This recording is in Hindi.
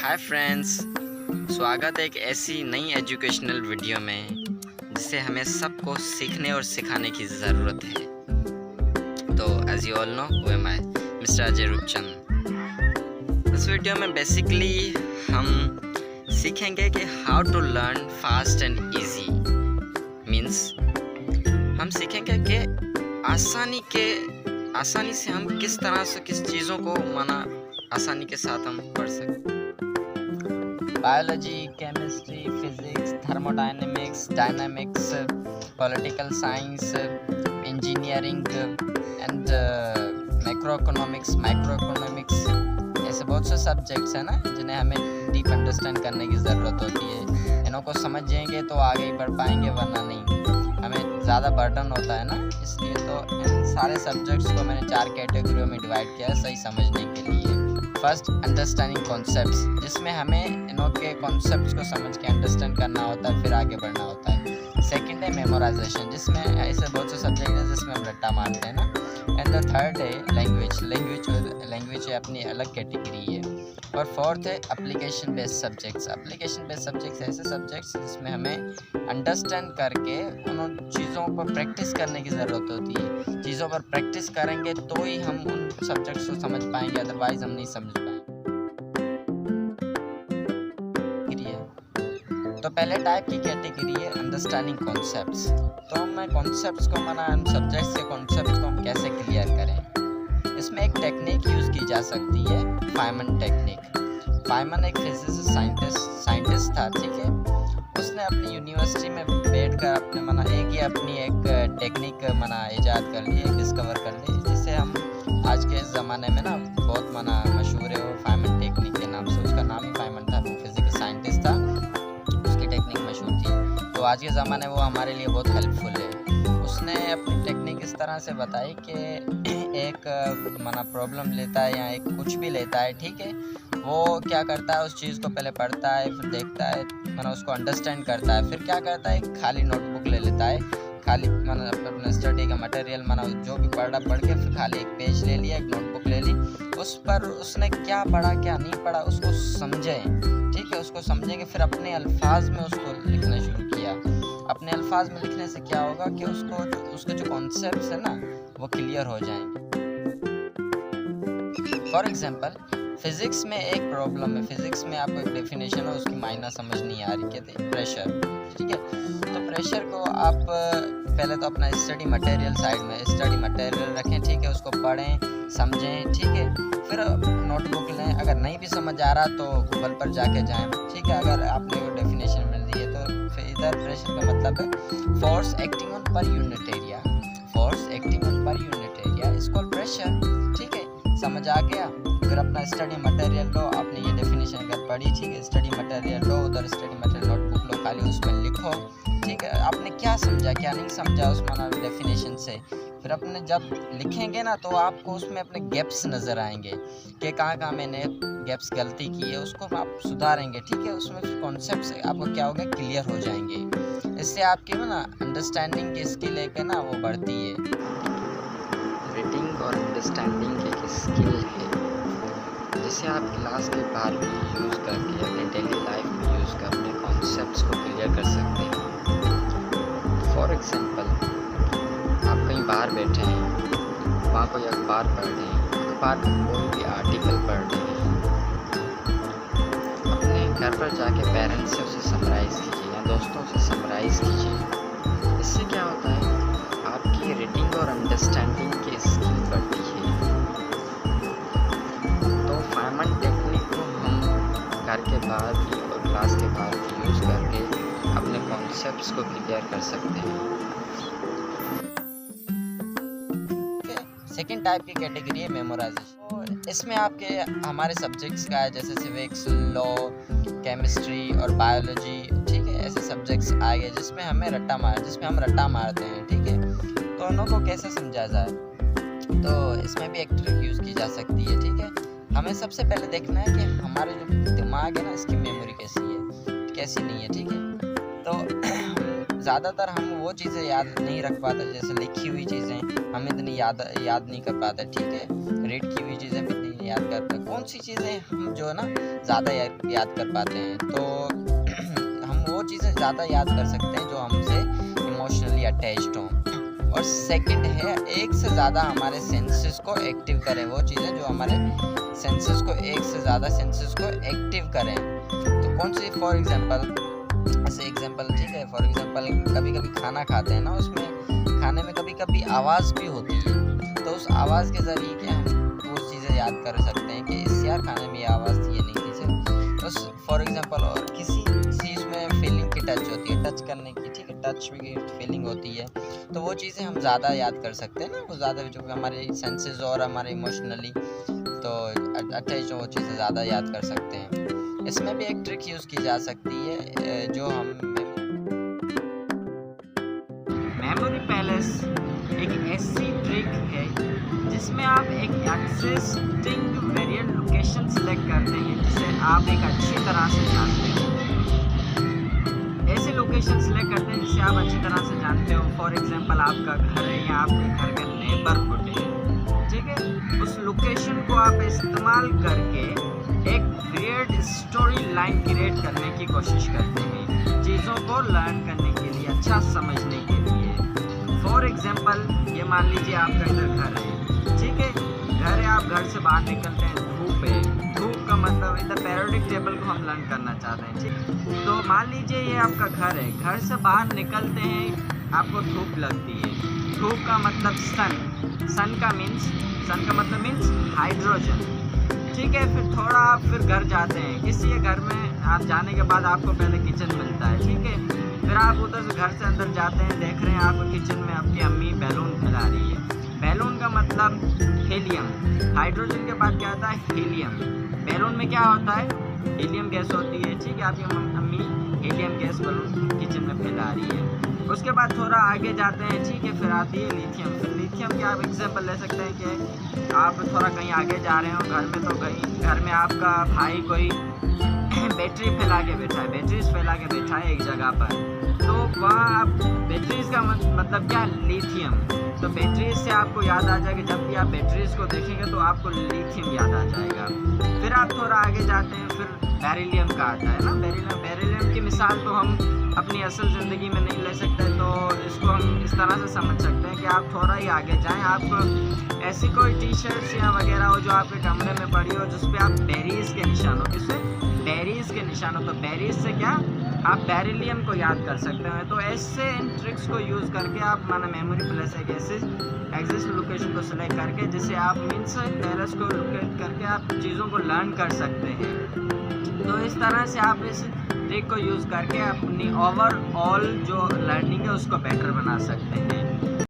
हाय फ्रेंड्स, स्वागत है एक ऐसी नई एजुकेशनल वीडियो में जिसे हमें सबको सीखने और सिखाने की ज़रूरत है। तो as you all know who am I, mister Ajay Roopchand. इस वीडियो में बेसिकली हम सीखेंगे कि how to learn fast and easy. Means हम सीखेंगे कि आसानी से हम किस तरह से किस चीज़ों को आसानी के साथ हम पढ़ सकते। Biology, chemistry, physics, thermodynamics, dynamics, political science, engineering and microeconomics, ऐसे बहुत से सब्जेक्ट्स हैं ना जिन्हें हमें डीप अंडरस्टैंड करने की ज़रूरत होती है। इनको समझेंगे तो आगे ही बढ़ पाएंगे, वरना नहीं। हमें ज़्यादा बर्डन होता है ना, इसलिए तो इन सारे सब्जेक्ट्स को मैंने 4 कैटेगरियों में डिवाइड किया है सही समझने के लिए। फर्स्ट, अंडरस्टैंडिंग कॉन्सेप्ट्स, जिसमें हमें इनों के कॉन्सेप्ट्स को समझ के अंडरस्टैंड करना होता है, फिर आगे बढ़ना होता है। सेकंड है मेमोराइजेशन, जिसमें ऐसे बहुत से सब्जेक्ट हैं जिसमें हम रट्टा मारते हैं ना। एंड द थर्ड है लैंग्वेज अपनी अलग कैटेगरी है। और फोर्थ है एप्लीकेशन बेस्ड सब्जेक्ट्स ऐसे सब्जेक्ट्स जिसमें हमें अंडरस्टैंड करके उन चीज़ों पर प्रैक्टिस करने की ज़रूरत होती है। चीज़ों पर प्रैक्टिस करेंगे तो ही हम उन सब्जेक्ट्स को समझ पाएंगे, अदरवाइज हम नहीं समझ पाएंगे। तो पहले टाइप की कैटेगरी है अंडरस्टैंडिंग कॉन्सेप्ट्स। तो हम कॉन्सेप्ट्स को सब्जेक्ट्स के कॉन्सेप्ट्स को हम कैसे क्लियर करें, इसमें एक टेक्निक यूज़ की जा सकती है, फाइमन टेक्निक। फाइमन एक फिजिक्स साइंटिस्ट था, ठीक है। उसने अपनी यूनिवर्सिटी में बैठकर अपनी एक टेक्निक इजाद कर ली, डिस्कवर कर ली, जिसे हम आज के ज़माने में ना बहुत मशहूर है वो फाइमन टेक्निक के नाम से। उसका नाम ही फाइमन था, वो फिजिक्स साइंटिस्ट था, उसकी टेक्निक मशहूर थी। तो आज के ज़माने वो हमारे लिए बहुत हेल्पफुल है। उसने अपनी टेक्निक इस तरह से बताई कि एक प्रॉब्लम लेता है या एक कुछ भी लेता है, ठीक है। वो क्या करता है, उस चीज़ को पहले पढ़ता है, फिर देखता है, उसको अंडरस्टैंड करता है, फिर क्या करता है, खाली नोटबुक ले लेता है, खाली अपना स्टडी का मटेरियल जो भी पढ़ के फिर खाली एक पेज ले लिया, एक नोटबुक ले ली, उस पर उसने क्या पढ़ा क्या नहीं पढ़ा उसको समझे, ठीक है। उसको समझेंगे, फिर अपने अल्फाज में उसको लिखना शुरू किया। अपने अल्फाज में लिखने से क्या होगा कि उसके जो कॉन्सेप्ट्स है ना वो क्लियर हो जाएंगे। फॉर एग्जांपल, फिजिक्स में एक प्रॉब्लम है, फिजिक्स में आपको एक डेफिनेशन है, उसकी मायना समझ नहीं आ रही, कहते हैं प्रेशर, ठीक है। तो प्रेशर को आप पहले तो अपना स्टडी मटेरियल साइड में स्टडी मटेरियल रखें, ठीक है। उसको पढ़ें, समझें, ठीक है। फिर नोटबुक लें, अगर नहीं भी समझ आ रहा तो गूगल पर जाके जाएं, ठीक है। अगर आपने वो डेफिनेशन मिल रही है तो फिर इधर प्रेशर का मतलब है force acting on per unit area, इसको प्रेशर, ठीक है। समझ आ गया, फिर अपना स्टडी मटेरियल लो, आपने ये डेफिनेशन अगर पढ़ी, ठीक है, स्टडी मटेरियल लो, उधर स्टडी मटेरियल नोटबुक लो, खाली उसमें लिखो, ठीक है। आपने क्या समझा क्या नहीं समझा उस डेफिनेशन से, फिर अपने जब लिखेंगे ना तो आपको उसमें अपने गैप्स नज़र आएंगे कि कहाँ मैंने गैप्स गलती की है, उसको आप सुधारेंगे, ठीक है। उसमें फिर कॉन्सेप्ट्स आपको क्या होगा, क्लियर हो जाएंगे। इससे आपकी अंडरस्टैंडिंग की स्किल है ना वो बढ़ती है। रीडिंग और अंडरस्टैंडिंग एक स्किल है जिसे आप क्लास के बाहर भी यूज़ करके अपने डेली लाइफ में यूज़ कर अपने कॉन्सेप्ट्स को क्लियर कर सकते हैं। फॉर एग्जांपल, आप कहीं बाहर बैठे हैं, वहाँ कोई अखबार पढ़ रहे हैं, अखबार में कोई भी आर्टिकल पढ़ रहे हैं, अपने घर पर जाके पेरेंट्स से उसे समराइज़ कीजिए या दोस्तों से समराइज़ कीजिए। इससे क्या होता है, आपकी रीडिंग और अंडरस्टैंडिंग की स्किल बढ़ती है। तो फाइमन टेक्निक को हम घर के बाहर भी और क्लास के बाहर भी यूज़ करके अपने कॉन्सेप्ट्स को क्लियर कर सकते हैं। सेकेंड टाइप की कैटेगरी है मेमोराइजेशन। इसमें हमारे सब्जेक्ट्स का है, जैसे सिविक्स, लॉ, केमिस्ट्री और बायोलॉजी, ठीक है। ऐसे सब्जेक्ट्स आ गए जिसमें हम रट्टा मारते हैं, ठीक है। तो उनको कैसे समझा जाए, तो इसमें भी एक ट्रिक यूज़ की जा सकती है, ठीक है। हमें सबसे पहले देखना है कि हमारे जो दिमाग है ना, इसकी मेमोरी कैसी नहीं है, ठीक है। तो ज़्यादातर हम वो चीज़ें याद नहीं रख पाते, जैसे लिखी हुई चीज़ें हम इतनी याद नहीं कर पाते, ठीक है। रीड की हुई चीज़ें भी इतनी याद करते हैं, कौन सी चीज़ें हम जो है ना ज़्यादा याद कर पाते हैं, तो हम वो चीज़ें ज़्यादा याद कर सकते हैं जो हमसे इमोशनली अटैच्ड हों। और सेकंड है एक से ज़्यादा हमारे सेंसेस को एक्टिव करें, वो चीज़ें जो हमारे सेंसेस को एक से ज़्यादा सेंसेस को एक्टिव करें। तो कौन सी, फॉर एग्जांपल ऐसे एग्जांपल, ठीक है, फॉर एग्जांपल कभी कभी खाना खाते हैं ना, उसमें खाने में कभी कभी आवाज़ भी होती है, तो उस आवाज़ के ज़रिए क्या हम वो चीज़ें याद कर सकते हैं कि इस यार खाने में ये आवाज़ थी, ये नहीं थी, बस फॉर एग्जांपल। और किसी चीज़ में फीलिंग की टच होती है, टच करने की, ठीक है, टच की फीलिंग होती है, तो वो चीज़ें हम ज़्यादा याद कर सकते हैं ना, वो ज़्यादा जो हमारे सेंसेस और हमारे इमोशनली तो अटैच, वो चीज़ें ज़्यादा याद कर सकते हैं। इसमें भी एक ट्रिक यूज़ की जा सकती है जो हम मेमोरी पैलेस एक ऐसी ट्रिक है जिसमें आप एक एक्सिस्टिंग वेरिएंट लोकेशन सेलेक्ट करते हैं जिसे आप एक अच्छी तरह से जानते हो। ऐसे लोकेशन सेलेक्ट करते हैं जिसे आप अच्छी तरह से जानते हो, फॉर एग्जांपल आपका घर है या आपके घर का नेबरहुड है, ठीक है, उस लोकेशन को आप इस्तेमाल करके एक वेरिएंट स्टोरी लाइन क्रिएट करने की कोशिश करते हैं, चीज़ों को लर्न करने के लिए, अच्छा समझने के लिए। फॉर एग्जांपल ये मान लीजिए आपका इधर घर है, ठीक है, घर है, आप घर से बाहर निकलते हैं, धूप है, धूप का मतलब इधर पीरियोडिक टेबल को हम लर्न करना चाहते हैं, ठीक। तो मान लीजिए ये आपका घर है, घर से बाहर निकलते हैं, आपको धूप लगती है, धूप का मतलब सन का मतलब मीन्स हाइड्रोजन, ठीक है। फिर थोड़ा आप फिर घर जाते हैं, किसी घर में आप जाने के बाद आपको पहले किचन मिलता है, ठीक है, फिर आप उधर से घर से अंदर जाते हैं, देख रहे हैं आपको किचन में आपकी अम्मी बैलून फैला रही है, बैलून का मतलब हीलियम, हाइड्रोजन के बाद क्या आता है हीलियम, बैलून में क्या होता है हीलियम गैस होती है, ठीक है, आपकी अम्मी हीलियम गैस बैलून किचन में फैला रही है। उसके बाद थोड़ा आगे जाते हैं, ठीक है, फिर आती है लिथियम, फिर लिथियम के आप एग्जांपल ले सकते हैं कि आप थोड़ा कहीं आगे जा रहे हो घर में, तो कहीं घर में आपका भाई कोई बैटरी फैला के बैठा है, बैटरीज फैला के बैठा है एक जगह पर, तो वहाँ आप बैटरीज का मतलब क्या लिथियम, तो बैटरीज से आपको याद आ जाएगा, जब भी आप बैटरीज को देखेंगे तो आपको लिथियम याद आ जाएगा। फिर आप थोड़ा आगे जाते हैं, फिर बेरिलियम का आता है ना, बेरिलियम की मिसाल तो हम अपनी असल ज़िंदगी में नहीं ले सकते, तो इसको हम इस तरह से समझ सकते हैं कि आप थोड़ा ही आगे जाएं, आपको ऐसी कोई टी शर्ट्स या वगैरह हो जो आपके कमरे में पड़ी हो जिस पे आप बेरीज के निशान हो, किससे बेरीज के निशान हो, तो बेरीज से क्या आप बेरिलियम को याद कर सकते हैं। तो ऐसे इन ट्रिक्स को यूज़ करके आप माना मेमोरी प्लेस एक ऐसे एग्जिस्ट लोकेशन को सिलेक्ट करके जिसे आप मीन्स पैलेस को लोकेट करके आप चीज़ों को लर्न कर सकते हैं। तो इस तरह से आप इस ट्रिक को यूज़ करके अपनी ओवरऑल जो लर्निंग है उसको बेटर बना सकते हैं।